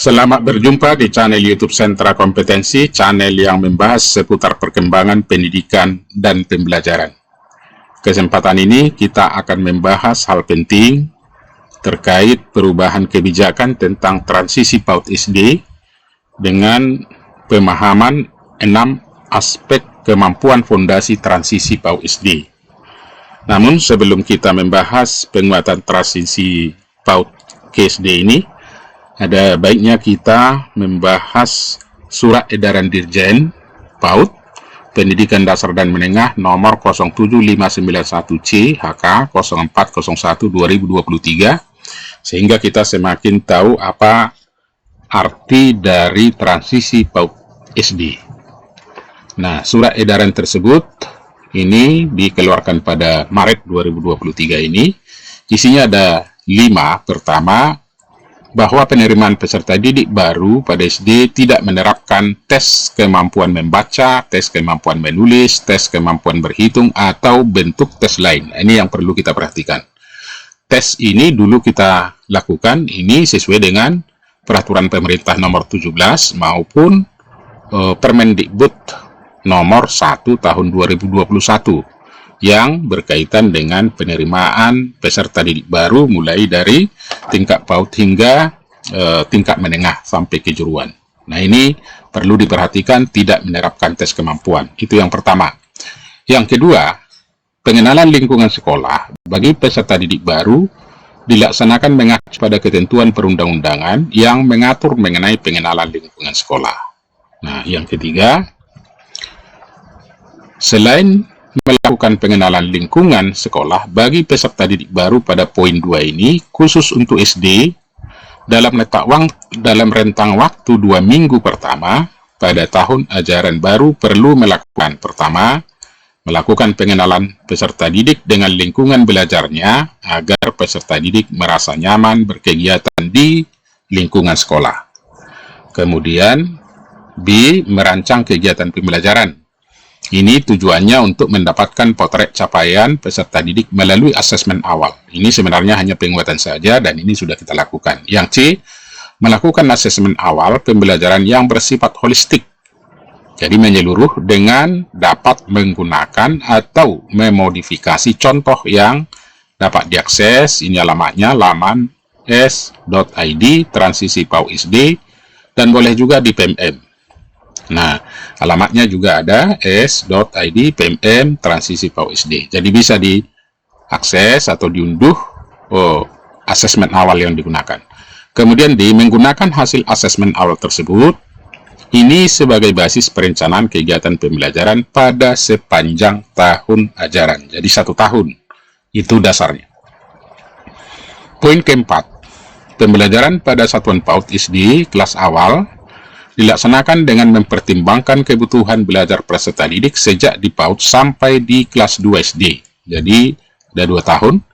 Selamat berjumpa di channel YouTube Sentra Kompetensi, channel yang membahas seputar perkembangan pendidikan dan pembelajaran. Kesempatan ini kita akan membahas hal penting terkait perubahan kebijakan tentang transisi PAUD SD dengan pemahaman 6 aspek kemampuan fondasi transisi PAUD SD. Namun sebelum kita membahas penguatan transisi PAUD ke SD ini, ada baiknya kita membahas Surat Edaran Dirjen PAUD Pendidikan Dasar dan Menengah nomor 07591C HK 0401 2023, sehingga kita semakin tahu apa arti dari transisi PAUD SD. Nah, surat edaran tersebut ini dikeluarkan pada Maret 2023 ini. Isinya ada 5. Pertama, bahwa penerimaan peserta didik baru pada SD tidak menerapkan tes kemampuan membaca, tes kemampuan menulis, tes kemampuan berhitung, atau bentuk tes lain. Ini yang perlu kita perhatikan. Tes ini dulu kita lakukan, ini sesuai dengan Peraturan Pemerintah Nomor 17 maupun Permendikbud Nomor 1 Tahun 2021 yang berkaitan dengan penerimaan peserta didik baru mulai dari tingkat PAUD hingga tingkat menengah sampai kejuruan. Nah, ini perlu diperhatikan, tidak menerapkan tes kemampuan. Itu yang pertama. Yang kedua, pengenalan lingkungan sekolah bagi peserta didik baru dilaksanakan mengacu pada ketentuan perundang-undangan yang mengatur mengenai pengenalan lingkungan sekolah. Nah, yang ketiga, selain melakukan pengenalan lingkungan sekolah bagi peserta didik baru pada poin 2 ini, khusus untuk SD, dalam rentang waktu 2 minggu pertama pada tahun ajaran baru perlu melakukan: pertama, melakukan pengenalan peserta didik dengan lingkungan belajarnya agar peserta didik merasa nyaman berkegiatan di lingkungan sekolah. Kemudian, B, merancang kegiatan pembelajaran. Ini tujuannya untuk mendapatkan potret capaian peserta didik melalui asesmen awal. Ini sebenarnya hanya penguatan saja dan ini sudah kita lakukan. Yang C, melakukan asesmen awal pembelajaran yang bersifat holistik. Jadi menyeluruh dengan dapat menggunakan atau memodifikasi contoh yang dapat diakses. Ini alamatnya laman s.id transisi PAUD SD dan boleh juga di PMM. Nah, alamatnya juga ada s.id PMM transisi PAUD SD. Jadi bisa diakses atau diunduh asesmen awal yang digunakan. Kemudian menggunakan hasil asesmen awal tersebut ini sebagai basis perencanaan kegiatan pembelajaran pada sepanjang tahun ajaran. Jadi 1 tahun. Itu dasarnya. Poin keempat, pembelajaran pada satuan PAUD SD kelas awal dilaksanakan dengan mempertimbangkan kebutuhan belajar peserta didik sejak di PAUD sampai di kelas 2 SD. Jadi, ada 2 tahun.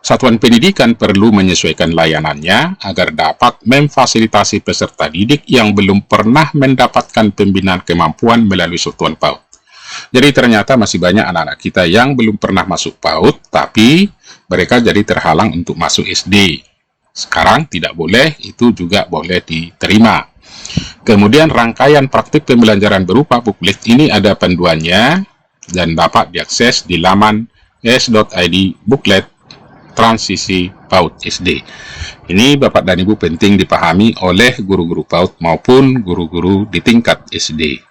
Satuan pendidikan perlu menyesuaikan layanannya agar dapat memfasilitasi peserta didik yang belum pernah mendapatkan pembinaan kemampuan melalui satuan PAUD. Jadi, ternyata masih banyak anak-anak kita yang belum pernah masuk PAUD, tapi mereka jadi terhalang untuk masuk SD. Sekarang tidak boleh, itu juga boleh diterima. Kemudian rangkaian praktik pembelajaran berupa booklet ini ada panduannya dan dapat diakses di laman s.id booklet transisi PAUD SD. Ini Bapak dan Ibu penting dipahami oleh guru-guru PAUD maupun guru-guru di tingkat SD.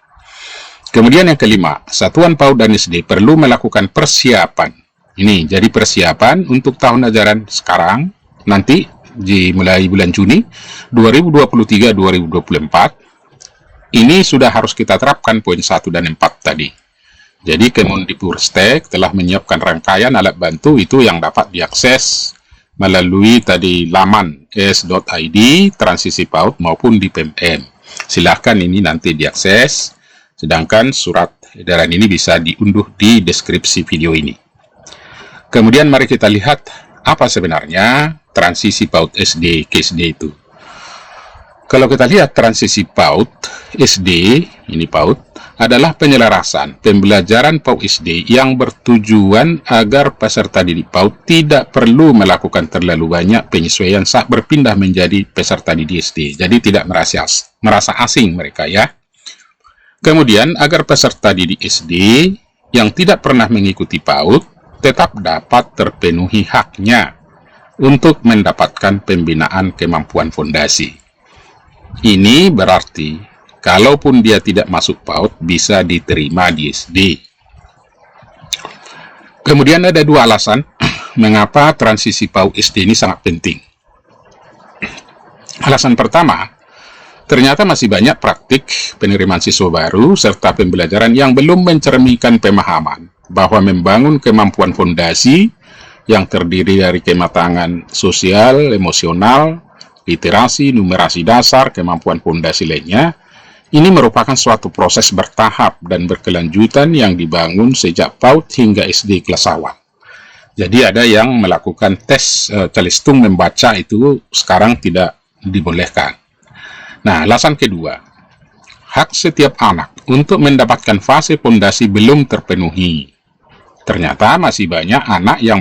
Kemudian yang kelima, satuan PAUD dan SD perlu melakukan persiapan. Ini jadi persiapan untuk tahun ajaran sekarang, nanti mulai bulan Juni 2023-2024, ini sudah harus kita terapkan poin 1 dan 4 tadi. Jadi Kemendikbudristek telah menyiapkan rangkaian alat bantu itu yang dapat diakses melalui tadi laman s.id transisi PAUD maupun di PMM. Silahkan ini nanti diakses, sedangkan surat edaran ini bisa diunduh di deskripsi video ini. Kemudian mari kita lihat apa sebenarnya transisi PAUD SD ke SD itu. Kalau kita lihat transisi PAUD SD, ini PAUD, adalah penyelarasan pembelajaran PAUD SD yang bertujuan agar peserta didik PAUD tidak perlu melakukan terlalu banyak penyesuaian saat berpindah menjadi peserta didik SD. Jadi tidak merasa asing mereka ya. Kemudian agar peserta didik SD yang tidak pernah mengikuti PAUD tetap dapat terpenuhi haknya untuk mendapatkan pembinaan kemampuan fondasi. Ini berarti, kalaupun dia tidak masuk PAUD, bisa diterima di SD. Kemudian ada dua alasan mengapa transisi PAUD SD ini sangat penting. Alasan pertama, ternyata masih banyak praktik penerimaan siswa baru serta pembelajaran yang belum mencerminkan pemahaman bahwa membangun kemampuan fondasi yang terdiri dari kematangan sosial, emosional, literasi, numerasi dasar, kemampuan fondasi lainnya, ini merupakan suatu proses bertahap dan berkelanjutan yang dibangun sejak PAUD hingga SD kelas awal. Jadi ada yang melakukan tes calistung membaca itu sekarang tidak dibolehkan. Nah, alasan kedua, hak setiap anak untuk mendapatkan fase fondasi belum terpenuhi. Ternyata masih banyak anak yang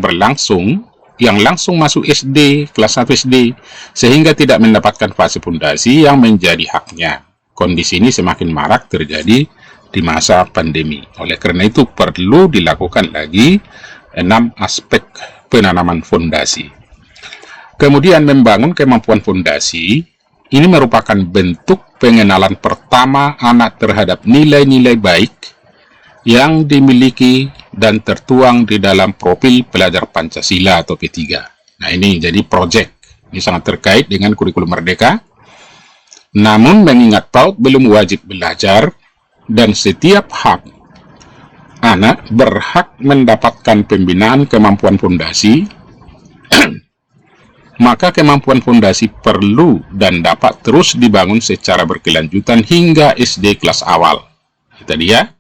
langsung masuk SD, kelas 1 SD, sehingga tidak mendapatkan fase fondasi yang menjadi haknya. Kondisi ini semakin marak terjadi di masa pandemi. Oleh karena itu, perlu dilakukan lagi 6 aspek penanaman fondasi. Kemudian membangun kemampuan fondasi, ini merupakan bentuk pengenalan pertama anak terhadap nilai-nilai baik yang dimiliki dan tertuang di dalam profil pelajar Pancasila atau P3. Nah, ini jadi proyek. Ini sangat terkait dengan kurikulum Merdeka. Namun, mengingat PAUD belum wajib belajar dan setiap hak anak berhak mendapatkan pembinaan kemampuan fondasi, maka kemampuan fondasi perlu dan dapat terus dibangun secara berkelanjutan hingga SD kelas awal. Itu dia.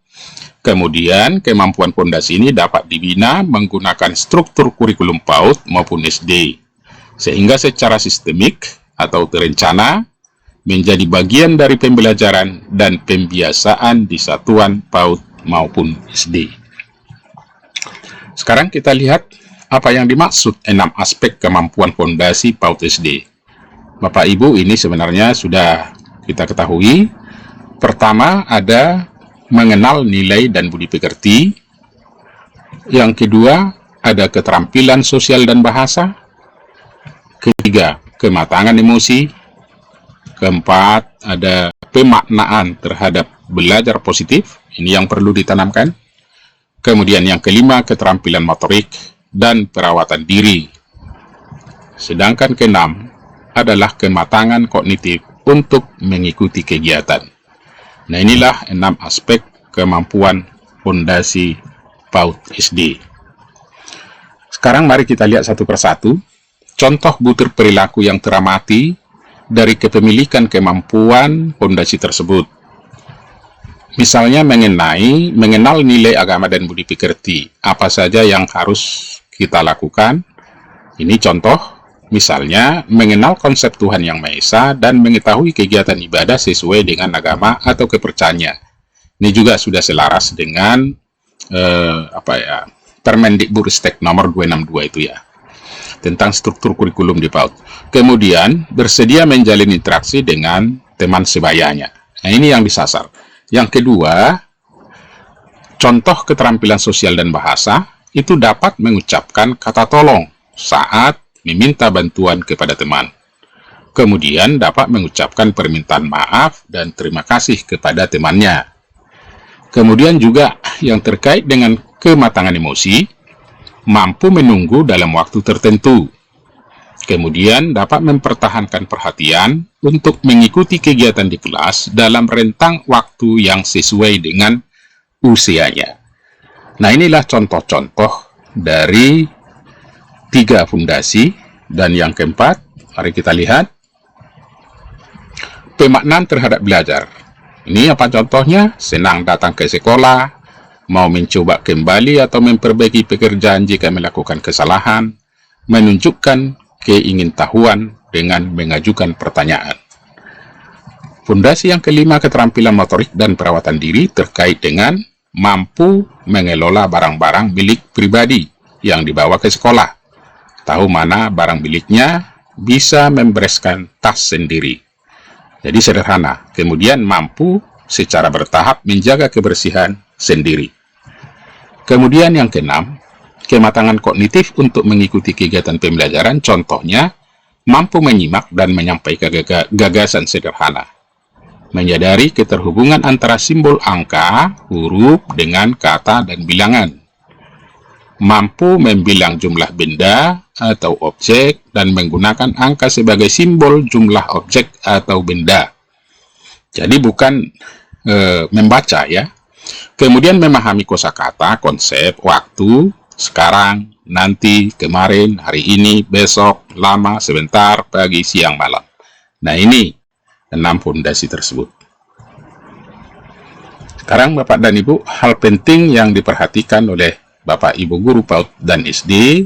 Kemudian, kemampuan fondasi ini dapat dibina menggunakan struktur kurikulum PAUD maupun SD, sehingga secara sistemik atau terencana menjadi bagian dari pembelajaran dan pembiasaan di satuan PAUD maupun SD. Sekarang kita lihat apa yang dimaksud 6 aspek kemampuan fondasi PAUD SD. Bapak Ibu, ini sebenarnya sudah kita ketahui. Pertama, ada mengenal nilai dan budi pekerti. Yang kedua, ada keterampilan sosial dan bahasa. Ketiga, kematangan emosi. Keempat, ada pemaknaan terhadap belajar positif. Ini yang perlu ditanamkan. Kemudian yang kelima, keterampilan motorik dan perawatan diri. Sedangkan keenam adalah kematangan kognitif untuk mengikuti kegiatan. Nah, inilah 6 aspek kemampuan fondasi PAUD SD. Sekarang mari kita lihat satu persatu contoh butir perilaku yang teramati dari kepemilikan kemampuan fondasi tersebut. Misalnya mengenal nilai agama dan budi pekerti. Apa saja yang harus kita lakukan? Ini contoh. Misalnya, mengenal konsep Tuhan Yang Maha Esa dan mengetahui kegiatan ibadah sesuai dengan agama atau kepercayaannya. Ini juga sudah selaras dengan Permendikbudristek nomor 262 itu ya, tentang struktur kurikulum di PAUD. Kemudian, bersedia menjalin interaksi dengan teman sebayanya. Nah, ini yang disasar. Yang kedua, contoh keterampilan sosial dan bahasa, itu dapat mengucapkan kata tolong saat meminta bantuan kepada teman. Kemudian dapat mengucapkan permintaan maaf dan terima kasih kepada temannya. Kemudian juga yang terkait dengan kematangan emosi, mampu menunggu dalam waktu tertentu. Kemudian dapat mempertahankan perhatian untuk mengikuti kegiatan di kelas dalam rentang waktu yang sesuai dengan usianya. Nah, inilah contoh-contoh dari 3 fondasi. Dan yang keempat, mari kita lihat pemaknaan terhadap belajar. Ini apa contohnya? Senang datang ke sekolah, mau mencoba kembali atau memperbaiki pekerjaan jika melakukan kesalahan, menunjukkan keingintahuan dengan mengajukan pertanyaan. Fondasi yang kelima, keterampilan motorik dan perawatan diri terkait dengan mampu mengelola barang-barang milik pribadi yang dibawa ke sekolah. Tahu mana barang miliknya, bisa membereskan tas sendiri. Jadi sederhana. Kemudian mampu secara bertahap menjaga kebersihan sendiri. Kemudian yang keenam, kematangan kognitif untuk mengikuti kegiatan pembelajaran, contohnya mampu menyimak dan menyampaikan gagasan sederhana. Menyadari keterhubungan antara simbol angka, huruf, dengan kata dan bilangan. Mampu membilang jumlah benda atau objek dan menggunakan angka sebagai simbol jumlah objek atau benda. Jadi bukan membaca ya. Kemudian memahami kosakata, konsep, waktu, sekarang, nanti, kemarin, hari ini, besok, lama, sebentar, pagi, siang, malam. Nah ini 6 fondasi tersebut. Sekarang Bapak dan Ibu, hal penting yang diperhatikan oleh Bapak Ibu guru PAUD dan SD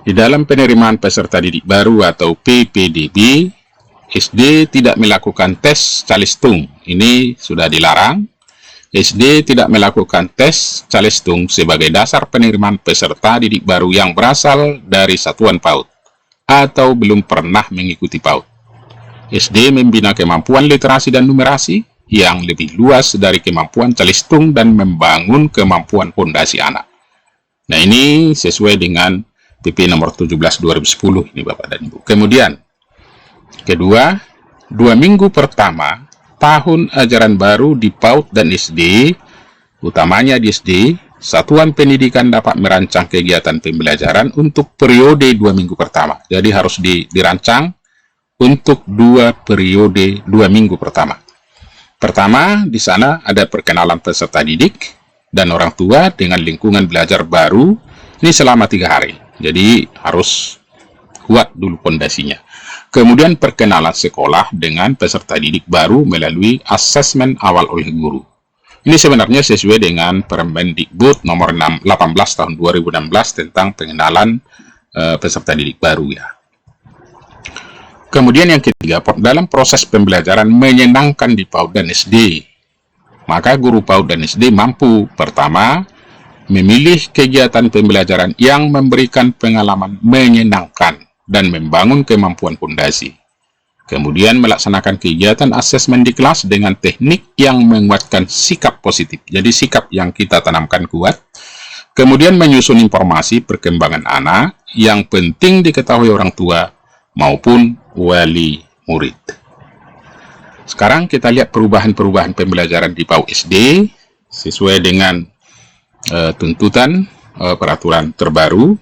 di dalam penerimaan peserta didik baru atau PPDB, SD tidak melakukan tes calistung. Ini sudah dilarang. SD tidak melakukan tes calistung sebagai dasar penerimaan peserta didik baru yang berasal dari satuan PAUD atau belum pernah mengikuti PAUD. SD membina kemampuan literasi dan numerasi yang lebih luas dari kemampuan calistung dan membangun kemampuan fondasi anak. Nah ini sesuai dengan PP nomor 17 2010 ini Bapak dan Ibu. Kemudian, kedua, 2 minggu pertama tahun ajaran baru di PAUD dan SD, utamanya di SD, satuan pendidikan dapat merancang kegiatan pembelajaran untuk periode 2 minggu pertama. Jadi harus dirancang untuk 2 periode 2 minggu pertama. Pertama, di sana ada perkenalan peserta didik dan orang tua dengan lingkungan belajar baru. Ini selama 3 hari. Jadi harus kuat dulu fondasinya. Kemudian perkenalan sekolah dengan peserta didik baru melalui asesmen awal oleh guru. Ini sebenarnya sesuai dengan Permendikbud nomor 18 tahun 2016 tentang pengenalan peserta didik baru ya. Kemudian yang ketiga, dalam proses pembelajaran menyenangkan di PAUD dan SD. Maka guru PAUD dan SD mampu, pertama, memilih kegiatan pembelajaran yang memberikan pengalaman menyenangkan dan membangun kemampuan fondasi. Kemudian melaksanakan kegiatan asesmen di kelas dengan teknik yang menguatkan sikap positif. Jadi sikap yang kita tanamkan kuat. Kemudian menyusun informasi perkembangan anak yang penting diketahui orang tua maupun wali murid. Sekarang kita lihat perubahan-perubahan pembelajaran di PAUD SD sesuai dengan tuntutan peraturan terbaru.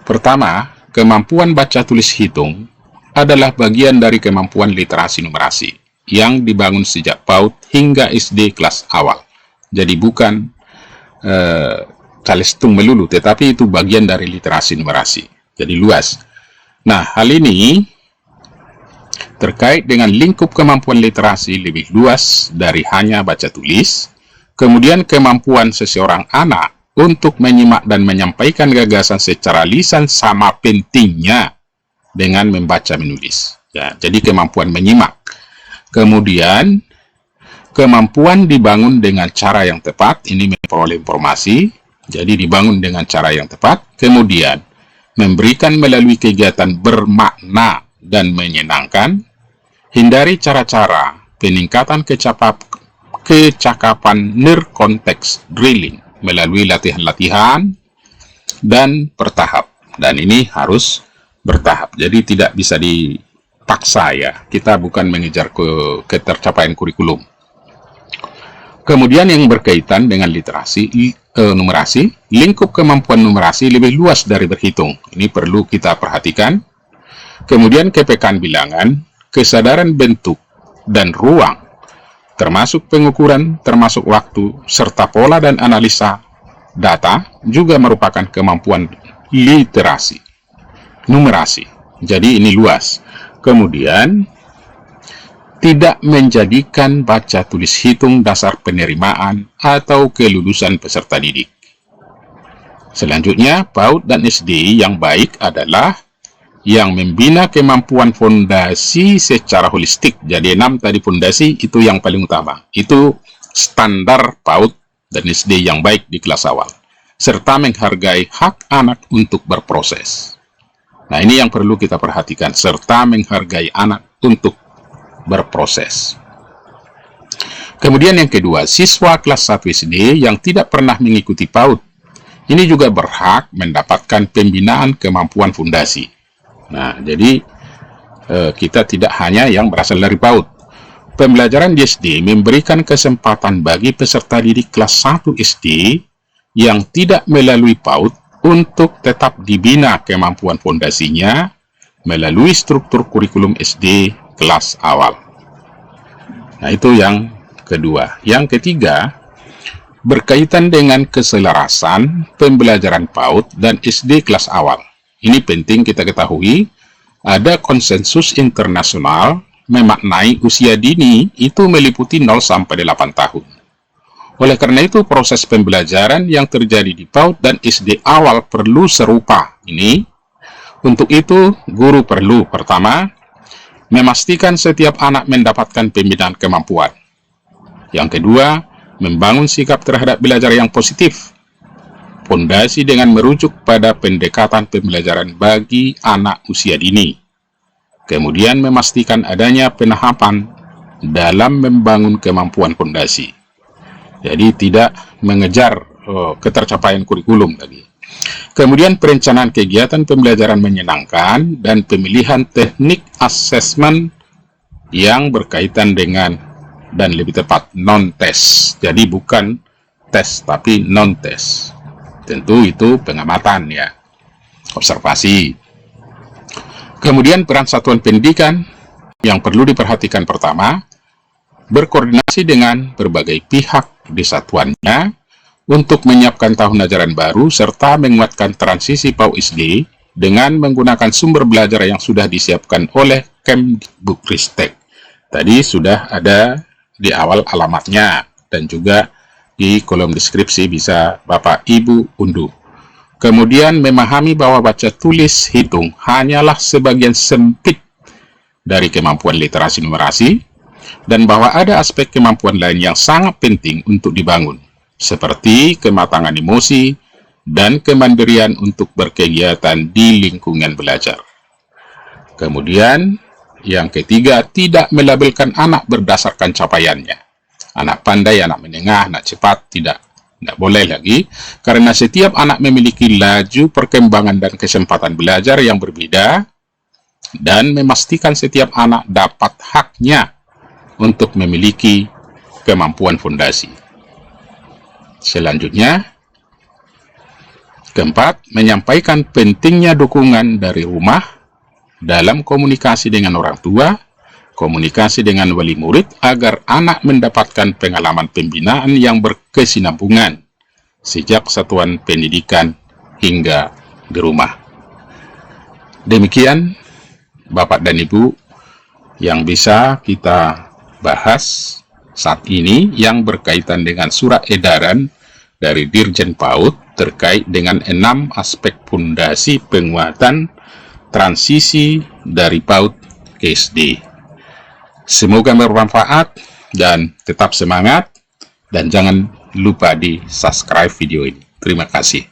Pertama, kemampuan baca tulis hitung adalah bagian dari kemampuan literasi numerasi yang dibangun sejak PAUD hingga SD kelas awal. Jadi bukan calistung melulu, tetapi itu bagian dari literasi numerasi. Jadi luas. Nah, hal ini terkait dengan lingkup kemampuan literasi lebih luas dari hanya baca tulis. Kemudian kemampuan seseorang anak untuk menyimak dan menyampaikan gagasan secara lisan sama pentingnya dengan membaca menulis. Ya, jadi kemampuan menyimak. Kemudian kemampuan dibangun dengan cara yang tepat, ini memperoleh informasi. Jadi dibangun dengan cara yang tepat. Kemudian memberikan melalui kegiatan bermakna dan menyenangkan. Hindari cara-cara peningkatan kecakapan near-context drilling melalui latihan-latihan dan bertahap. Dan ini harus bertahap. Jadi tidak bisa dipaksa ya. Kita bukan mengejar ketercapaian kurikulum. Kemudian yang berkaitan dengan literasi numerasi, lingkup kemampuan numerasi lebih luas dari berhitung. Ini perlu kita perhatikan. Kemudian kepekaan bilangan, kesadaran bentuk dan ruang, termasuk pengukuran, termasuk waktu, serta pola dan analisa data juga merupakan kemampuan literasi numerasi. Jadi ini luas. Kemudian tidak menjadikan baca tulis hitung dasar penerimaan atau kelulusan peserta didik. Selanjutnya, PAUD dan SD yang baik adalah yang membina kemampuan fondasi secara holistik. Jadi 6 tadi fondasi itu yang paling utama. Itu standar PAUD dan SD yang baik di kelas awal. Serta menghargai hak anak untuk berproses. Nah, ini yang perlu kita perhatikan. Serta menghargai anak untuk berproses. Kemudian yang kedua, siswa kelas 1 SD yang tidak pernah mengikuti PAUD. Ini juga berhak mendapatkan pembinaan kemampuan fondasi. Nah, jadi kita tidak hanya yang berasal dari PAUD. Pembelajaran di SD memberikan kesempatan bagi peserta didik kelas 1 SD yang tidak melalui PAUD untuk tetap dibina kemampuan fondasinya melalui struktur kurikulum SD kelas awal. Nah, itu yang kedua. Yang ketiga, berkaitan dengan keselarasan pembelajaran PAUD dan SD kelas awal. Ini penting kita ketahui, ada konsensus internasional memaknai usia dini itu meliputi 0 sampai 8 tahun. Oleh karena itu, proses pembelajaran yang terjadi di PAUD dan SD awal perlu serupa. Untuk itu, guru perlu pertama, memastikan setiap anak mendapatkan pembinaan kemampuan. Yang kedua, membangun sikap terhadap belajar yang positif. Fondasi dengan merujuk pada pendekatan pembelajaran bagi anak usia dini. Kemudian memastikan adanya penahapan dalam membangun kemampuan fondasi. Jadi tidak mengejar ketercapaian kurikulum lagi. Kemudian perencanaan kegiatan pembelajaran menyenangkan dan pemilihan teknik asesmen yang berkaitan dengan, dan lebih tepat, non-tes. Jadi bukan tes, tapi non-tes. Tentu itu pengamatan ya, observasi. Kemudian peran satuan pendidikan yang perlu diperhatikan pertama, berkoordinasi dengan berbagai pihak di satuannya untuk menyiapkan tahun ajaran baru serta menguatkan transisi PAUD SD dengan menggunakan sumber belajar yang sudah disiapkan oleh Kemdikbudristek. Tadi sudah ada di awal alamatnya dan juga di kolom deskripsi bisa Bapak Ibu unduh. Kemudian memahami bahwa baca tulis hitung hanyalah sebagian sempit dari kemampuan literasi numerasi dan bahwa ada aspek kemampuan lain yang sangat penting untuk dibangun seperti kematangan emosi dan kemandirian untuk berkegiatan di lingkungan belajar. Kemudian yang ketiga, tidak melabelkan anak berdasarkan capaiannya. Anak pandai, anak menengah, anak cepat, tidak boleh lagi, karena setiap anak memiliki laju perkembangan dan kesempatan belajar yang berbeda, dan memastikan setiap anak dapat haknya untuk memiliki kemampuan fondasi. Selanjutnya, keempat, menyampaikan pentingnya dukungan dari rumah dalam komunikasi dengan orang tua, komunikasi dengan wali murid agar anak mendapatkan pengalaman pembinaan yang berkesinambungan sejak satuan pendidikan hingga di rumah. Demikian Bapak dan Ibu yang bisa kita bahas saat ini yang berkaitan dengan surat edaran dari Dirjen PAUD terkait dengan 6 aspek fondasi penguatan transisi dari PAUD ke SD. Semoga bermanfaat dan tetap semangat, dan jangan lupa di subscribe video ini. Terima kasih.